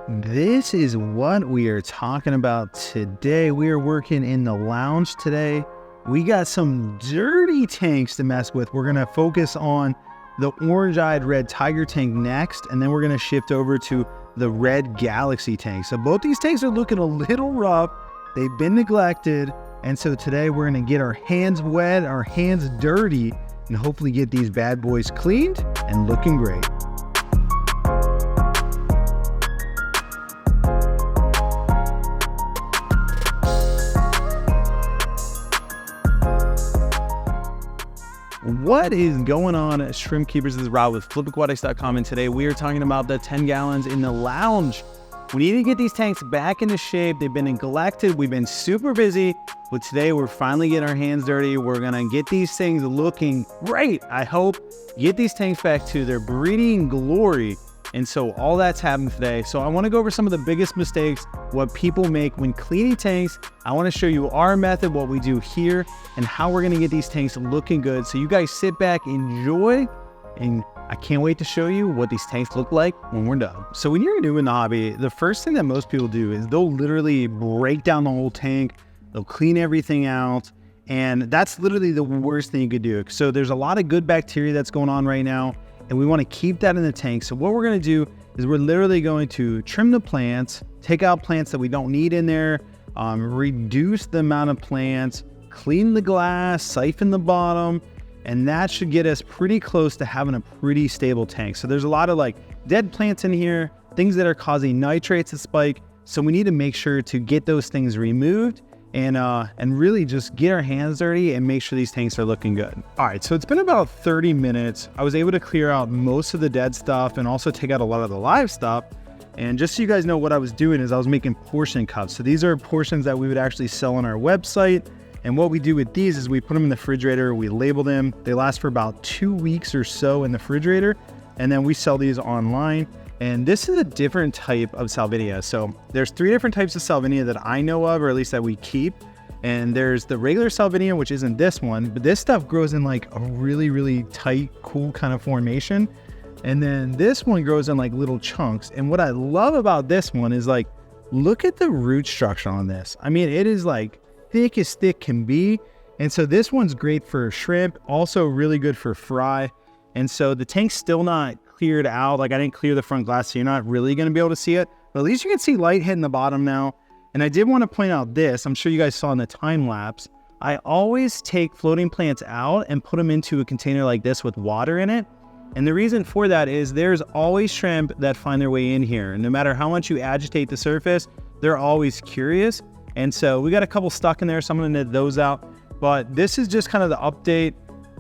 This is what we are talking about today. We are working in the lounge today. We got some dirty tanks to mess with. We're going to focus on the orange-eyed red tiger tank next, and then we're going to shift over to the red galaxy tank. So both these tanks are looking a little rough. They've been neglected. And so today we're going to get our hands wet, our hands dirty, and hopefully get these bad boys cleaned and looking great. What is going on, shrimp keepers? This is Rob with flipaquatics.com, and today we are talking about the 10 gallons in the lounge. We need to get these tanks back into shape. They've been neglected. We've been super busy, but today we're finally getting our hands dirty. We're gonna get these things looking great. I hope get these tanks back to their breeding glory. And so all that's happened today. So I want to go over some of the biggest mistakes, what people make when cleaning tanks. I want to show you our method, what we do here, and how we're going to get these tanks looking good. So you guys sit back, enjoy, and I can't wait to show you what these tanks look like when we're done. So when you're new in the hobby, the first thing that most people do is they'll literally break down the whole tank. They'll clean everything out. And that's literally the worst thing you could do. So there's a lot of good bacteria that's going on right now, and we want to keep that in the tank. So what we're going to do is we're literally going to trim the plants, take out plants that we don't need in there, reduce the amount of plants, clean the glass, siphon the bottom, and that should get us pretty close to having a pretty stable tank. So there's a lot of like dead plants in here, things that are causing nitrates to spike. So we need to make sure to get those things removed and really just get our hands dirty and make sure these tanks are looking good. All right, so it's been about 30 minutes. I was able to clear out most of the dead stuff and also take out a lot of the live stuff. And just so you guys know, what I was doing is I was making portion cups. So these are portions that we would actually sell on our website. And what we do with these is we put them in the refrigerator, we label them. They last for about 2 weeks or so in the refrigerator. And then we sell these online. And this is a different type of salvinia. So there's 3 different types of salvinia that I know of, or at least that we keep. And there's the regular salvinia, which isn't this one, but this stuff grows in like a really, really tight, cool kind of formation. And then this one grows in like little chunks. And what I love about this one is like, look at the root structure on this. I mean, it is like thick as thick can be. And so this one's great for shrimp, also really good for fry. And so the tank's still not cleared out. Like I didn't clear the front glass, so you're not really going to be able to see it, but at least you can see light hitting the bottom now. And I did want to point out this, I'm sure you guys saw in the time lapse, I always take floating plants out and put them into a container like this with water in it. And the reason for that is there's always shrimp that find their way in here. And no matter how much you agitate the surface, they're always curious. And so we got a couple stuck in there, so I'm going to knit those out. But this is just kind of the update.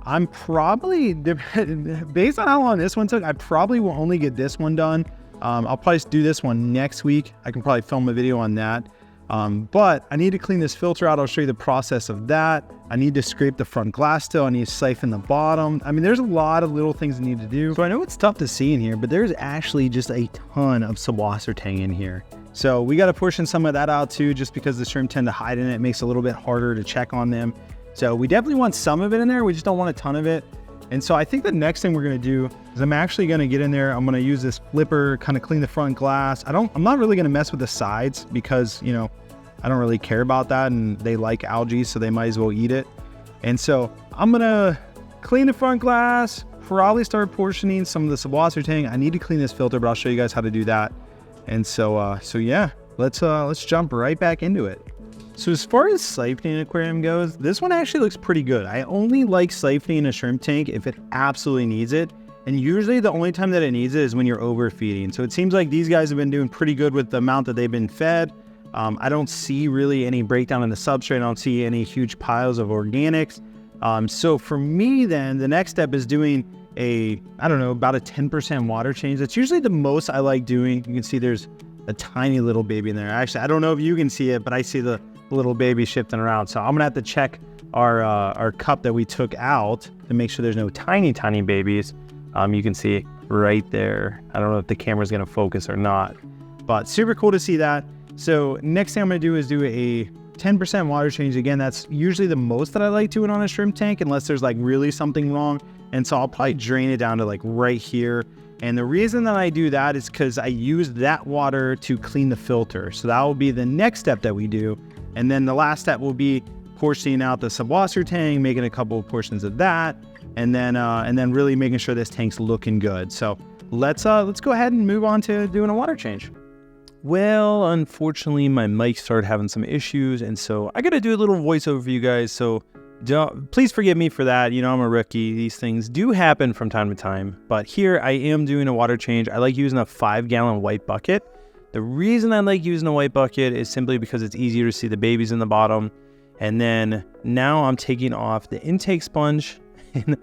I'm probably, based on how long this one took, I probably will only get this one done. I'll probably do this one next week. I can probably film a video on that. But I need to clean this filter out. I'll show you the process of that. I need to scrape the front glass still. I need to siphon the bottom. I mean, there's a lot of little things I need to do. So I know it's tough to see in here, but there's actually just a ton of subwater tang in here. So we got to portion some of that out too, just because the shrimp tend to hide in it. It makes it a little bit harder to check on them. So we definitely want some of it in there. We just don't want a ton of it. And so I think the next thing we're going to do is I'm actually going to get in there. I'm going to use this flipper, kind of clean the front glass. I'm not really going to mess with the sides because, you know, I don't really care about that, and they like algae, so they might as well eat it. And so I'm going to clean the front glass, probably start portioning some of the subwater tang. I need to clean this filter, but I'll show you guys how to do that. And so yeah, let's jump right back into it. So as far as siphoning an aquarium goes, this one actually looks pretty good. I only like siphoning a shrimp tank if it absolutely needs it. And usually the only time that it needs it is when you're overfeeding. So it seems like these guys have been doing pretty good with the amount that they've been fed. I don't see really any breakdown in the substrate. I don't see any huge piles of organics. So for me then, the next step is doing about a 10% water change. That's usually the most I like doing. You can see there's a tiny little baby in there. Actually, I don't know if you can see it, but I see the little baby shifting around. So I'm gonna have to check our cup that we took out to make sure there's no tiny babies. You can see right there. I don't know if the camera's gonna focus or not, but super cool to see that. So next thing I'm gonna do is do a 10% water change. Again, that's usually the most that I like doing on a shrimp tank, unless there's like really something wrong. And so I'll probably drain it down to like right here. And the reason that I do that is because I use that water to clean the filter. So that will be the next step that we do. And then the last step will be portioning out the subwasser tank, making a couple of portions of that, and then really making sure this tank's looking good. So let's go ahead and move on to doing a water change. Well, unfortunately, my mic started having some issues, and so I got to do a little voiceover for you guys. So please forgive me for that. You know, I'm a rookie. These things do happen from time to time. But here I am doing a water change. I like using a 5-gallon white bucket. The reason I like using a white bucket is simply because it's easier to see the babies in the bottom. And then now I'm taking off the intake sponge, and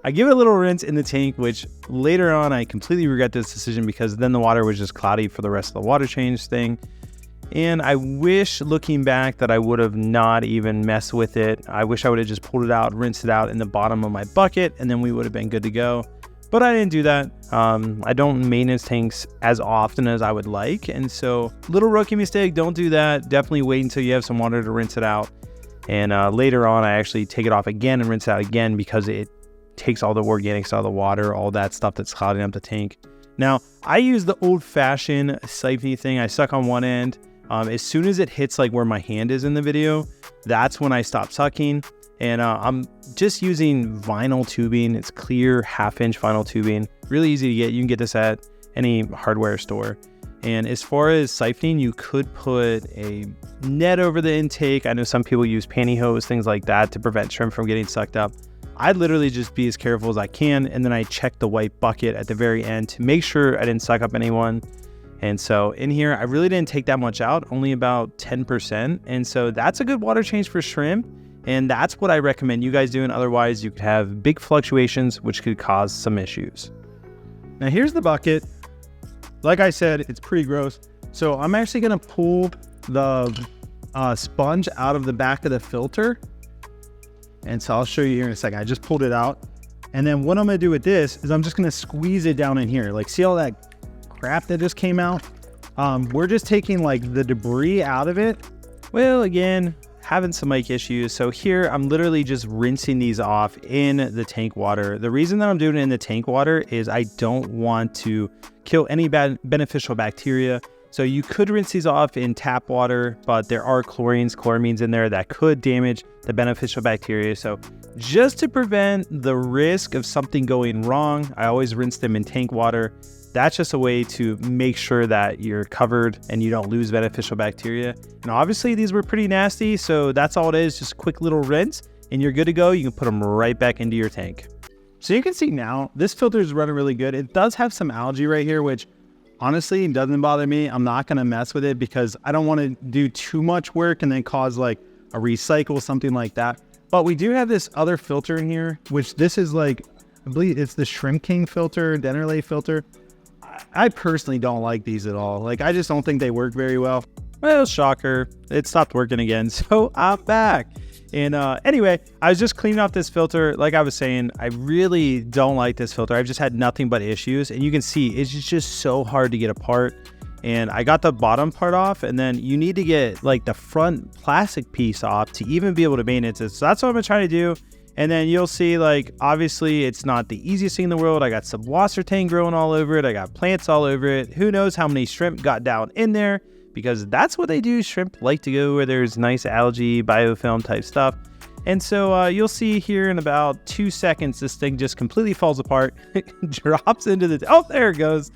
I give it a little rinse in the tank, which later on I completely regret this decision because then the water was just cloudy for the rest of the water change thing. And I wish, looking back, that I would have not even messed with it. I wish I would have just pulled it out, rinsed it out in the bottom of my bucket, and then we would have been good to go. But I didn't do that. I don't maintenance tanks as often as I would like. And so, little rookie mistake, don't do that. Definitely wait until you have some water to rinse it out. And later on, I actually take it off again and rinse it out again because it takes all the organics out of the water, all that stuff that's clouding up the tank. Now, I use the old-fashioned siphony thing. I suck on one end. As soon as it hits like where my hand is in the video, that's when I stop sucking. And I'm just using vinyl tubing. It's clear 1/2-inch vinyl tubing. Really easy to get. You can get this at any hardware store. And as far as siphoning, you could put a net over the intake. I know some people use pantyhose, things like that, to prevent shrimp from getting sucked up. I'd literally just be as careful as I can, and then I check the white bucket at the very end to make sure I didn't suck up anyone. And so in here, I really didn't take that much out, only about 10%. And so that's a good water change for shrimp. And that's what I recommend you guys doing. Otherwise, you could have big fluctuations, which could cause some issues. Now here's the bucket. Like I said, it's pretty gross. So I'm actually gonna pull the sponge out of the back of the filter. And so I'll show you here in a second. I just pulled it out. And then what I'm gonna do with this is I'm just gonna squeeze it down in here. Like, see all that crap that just came out? We're just taking like the debris out of it. Well, again, having some mic issues. So here I'm literally just rinsing these off in the tank water. The reason that I'm doing it in the tank water is I don't want to kill any bad beneficial bacteria. So you could rinse these off in tap water, but there are chloramines in there that could damage the beneficial bacteria. So just to prevent the risk of something going wrong, I always rinse them in tank water. That's just a way to make sure that you're covered and you don't lose beneficial bacteria. And obviously these were pretty nasty, so that's all it is, just a quick little rinse and you're good to go. You can put them right back into your tank. So you can see now, this filter is running really good. It does have some algae right here, which honestly doesn't bother me. I'm not gonna mess with it because I don't wanna do too much work and then cause like a recycle, something like that. But we do have this other filter in here, which this is like, I believe it's the Shrimp King filter, Dennerle filter. I personally don't like these at all. Like, I just don't think they work very well. Well, shocker, it stopped working again, so I'm back. And anyway, I was just cleaning off this filter. Like I was saying, I really don't like this filter. I've just had nothing but issues. And you can see it's just so hard to get apart. And I got the bottom part off, and then you need to get like the front plastic piece off to even be able to maintenance it. So that's what I'm gonna try to do. And then you'll see, like, obviously it's not the easiest thing in the world. I got subwasser tank growing all over it. I got plants all over it. Who knows how many shrimp got down in there, because that's what they do. Shrimp like to go where there's nice algae, biofilm type stuff. And so you'll see here in about 2 seconds, this thing just completely falls apart. It drops into the, oh, there it goes.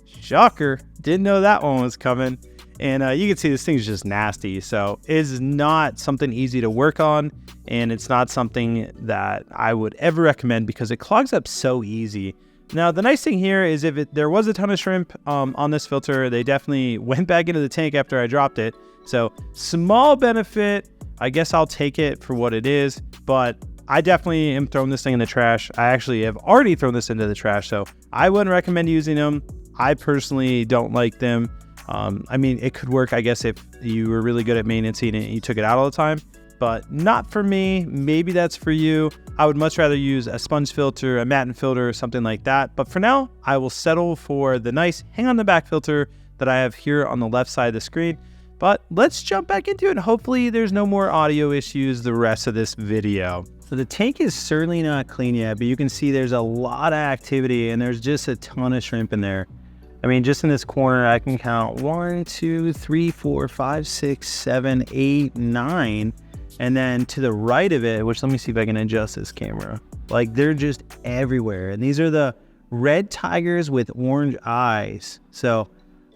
Shocker. Didn't know that one was coming. And you can see this thing's just nasty. So it's not something easy to work on. And it's not something that I would ever recommend because it clogs up so easy. Now, the nice thing here is if there was a ton of shrimp on this filter, they definitely went back into the tank after I dropped it. So small benefit, I guess I'll take it for what it is, but I definitely am throwing this thing in the trash. I actually have already thrown this into the trash, so I wouldn't recommend using them. I personally don't like them. I mean, it could work, I guess, if you were really good at maintaining it and you took it out all the time, but not for me. Maybe that's for you. I would much rather use a sponge filter, a matin filter, or something like that. But for now, I will settle for the nice hang on the back filter that I have here on the left side of the screen. But let's jump back into it. Hopefully there's no more audio issues the rest of this video. So the tank is certainly not clean yet, but you can see there's a lot of activity and there's just a ton of shrimp in there. I mean, just in this corner, I can count 1, 2, 3, 4, 5, 6, 7, 8, 9. And then to the right of it, which let me see if I can adjust this camera. Like they're just everywhere. And these are the red tigers with orange eyes. So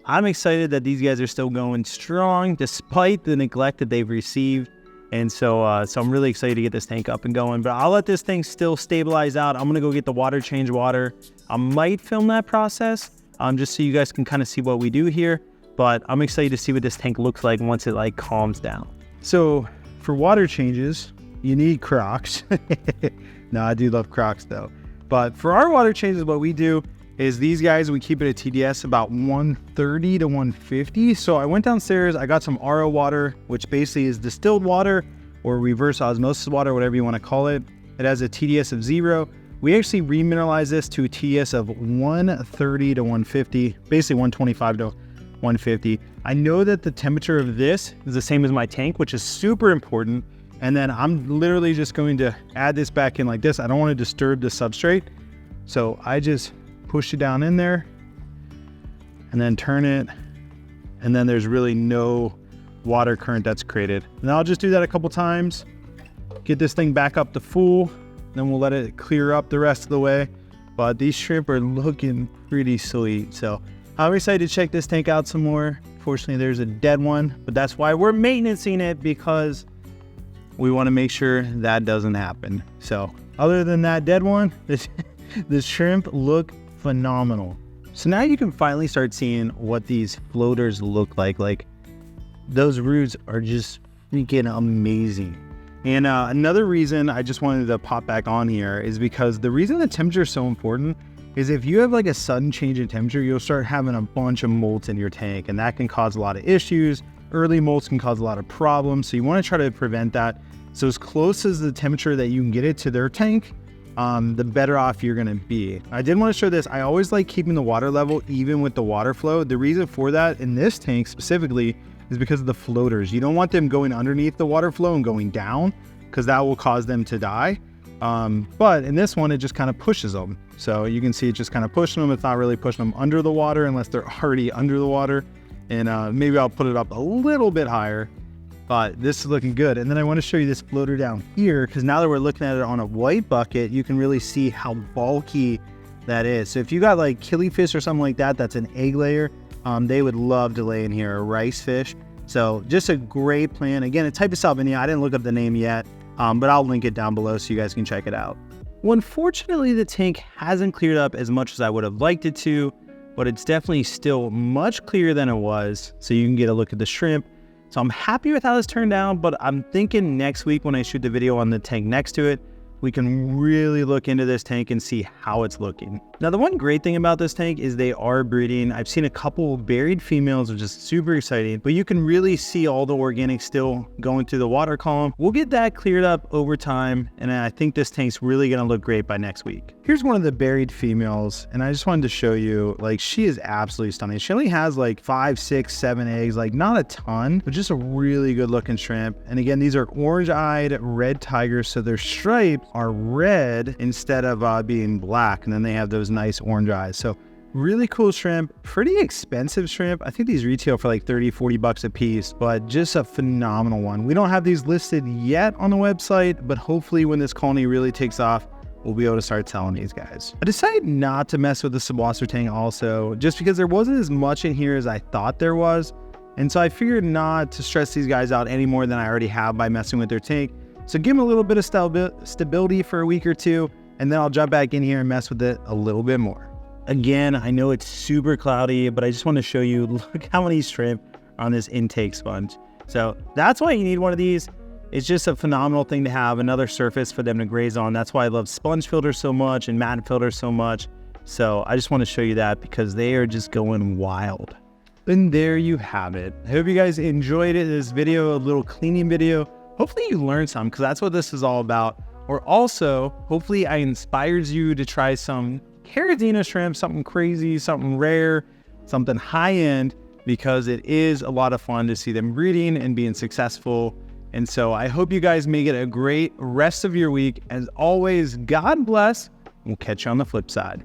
I'm excited that these guys are still going strong despite the neglect that they've received. And so I'm really excited to get this tank up and going, but I'll let this thing still stabilize out. I'm gonna go get the water, change water. I might film that process just so you guys can kind of see what we do here, but I'm excited to see what this tank looks like once it like calms down. So for water changes, you need Crocs. No, I do love Crocs though. But for our water changes, what we do is these guys, we keep it at TDS about 130 to 150. So I went downstairs, I got some RO water, which basically is distilled water or reverse osmosis water, whatever you want to call it. It has a TDS of 0. We actually remineralize this to a TDS of 130 to 150, basically 125 to 150. I know that the temperature of this is the same as my tank, which is super important. And then I'm literally just going to add this back in like this. I don't want to disturb the substrate. So I just push it down in there and then turn it. And then there's really no water current that's created. And I'll just do that a couple times, get this thing back up to full. Then we'll let it clear up the rest of the way. But these shrimp are looking pretty sweet. So I'm excited to check this tank out some more. Fortunately, there's a dead one, but that's why we're maintaining it, because we want to make sure that doesn't happen. So other than that dead one, the shrimp look phenomenal. So now you can finally start seeing what these floaters look like. Like those roots are just freaking amazing. And another reason I just wanted to pop back on here is because the reason the temperature is so important is if you have like a sudden change in temperature, you'll start having a bunch of molts in your tank, and that can cause a lot of issues. Early molts can cause a lot of problems. So you want to try to prevent that. So as close as the temperature that you can get it to their tank, the better off you're gonna be. I did want to show this. I always like keeping the water level even with the water flow. The reason for that in this tank specifically is because of the floaters. You don't want them going underneath the water flow and going down, because that will cause them to die. But in this one, it just kind of pushes them. So you can see it just kind of pushing them. It's not really pushing them under the water unless they're already under the water. And maybe I'll put it up a little bit higher. But this is looking good. And then I want to show you this floater down here, because now that we're looking at it on a white bucket, you can really see how bulky that is. So if you got like killifish or something like that, that's an egg layer, they would love to lay in here, or rice fish. So just a great plant. Again, a type of salvinia. I didn't look up the name yet, but I'll link it down below so you guys can check it out. Well, unfortunately, the tank hasn't cleared up as much as I would have liked it to, but it's definitely still much clearer than it was. So you can get a look at the shrimp. So I'm happy with how this turned out, but I'm thinking next week when I shoot the video on the tank next to it, we can really look into this tank and see how it's looking. Now, the one great thing about this tank is they are breeding. I've seen a couple buried females, which is super exciting, but you can really see all the organics still going through the water column. We'll get that cleared up over time, and I think this tank's really gonna look great by next week. Here's one of the buried females, and I just wanted to show you, like, she is absolutely stunning. She only has like 5, 6, 7 eggs, like not a ton, but just a really good looking shrimp. And again, these are orange-eyed red tigers, so their stripes are red instead of being black, and then they have those nice orange eyes. So really cool shrimp, pretty expensive shrimp. I think these retail for like 30, 40 bucks a piece, but just a phenomenal one. We don't have these listed yet on the website, but hopefully when this colony really takes off, we'll be able to start selling these guys. I decided not to mess with the subwasser tank also, just because there wasn't as much in here as I thought there was. And so I figured not to stress these guys out any more than I already have by messing with their tank. So give them a little bit of stability for a week or two, and then I'll jump back in here and mess with it a little bit more. Again, I know it's super cloudy, but I just want to show you, look how many shrimp are on this intake sponge. So that's why you need one of these. It's just a phenomenal thing to have, another surface for them to graze on. That's why I love sponge filters so much and mat filters so much. So I just want to show you that because they are just going wild. And there you have it. I hope you guys enjoyed it, this video, a little cleaning video. Hopefully you learned some, because that's what this is all about. Or also, hopefully I inspired you to try some Caradina shrimp, something crazy, something rare, something high-end, because it is a lot of fun to see them breeding and being successful. And so I hope you guys make it a great rest of your week. As always, God bless. We'll catch you on the flip side.